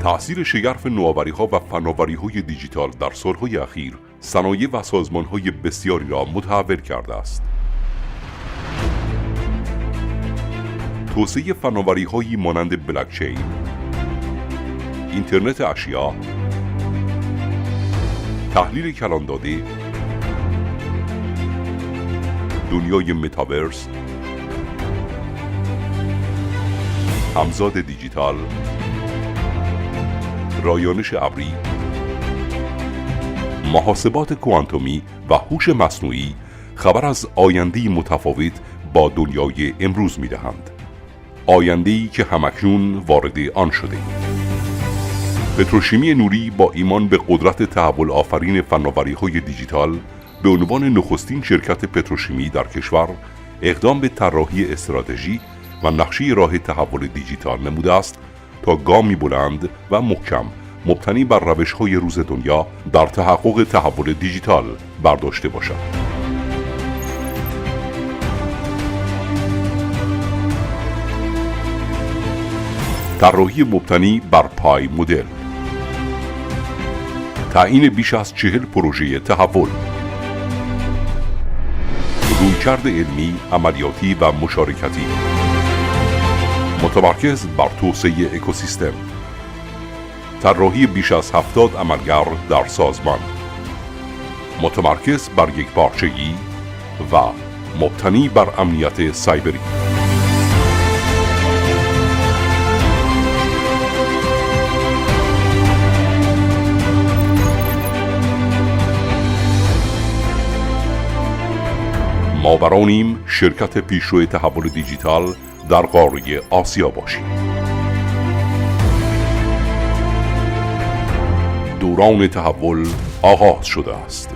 تأثیر شگرف نوآوری‌ها و فناوری‌های دیجیتال در سال‌های اخیر صنایع و سازمان‌های بسیاری را متحول کرده است. توسعه فناوری‌هایی مانند بلاکچین، اینترنت اشیا، تحلیل کلانداده، دنیای متاورس، همزاد دیجیتال، رایانش ابری، محاسبات کوانتومی و هوش مصنوعی خبر از آینده‌ای متفاوت با دنیای امروز می‌دهند. آینده‌ای که همکنون وارد آن شده. پتروشیمی نوری با ایمان به قدرت تحول آفرین فناوری‌های دیجیتال به عنوان نخستین شرکت پتروشیمی در کشور اقدام به طراحی استراتژی و نقشه راه تحول دیجیتال نموده است تا گامی بلند و محکم مبتنی بر روش‌های روز دنیا در تحقق تحول دیجیتال برداشته باشد. طراحی مبتنی بر پای مدل، تعیین بیش از 40 پروژه تحول، رویکرد علمی، عملیاتی و مشارکتی متمرکز بر توسعه اکوسیستم، طراحی بیش از 70 عملگر در سازمان متمرکز بر یکپارچگی و مبتنی بر امنیت سایبری. ما برانیم شرکت پیشرو تحول دیجیتال در قاره آسیا باشیم. دوران تحول آغاز شده است.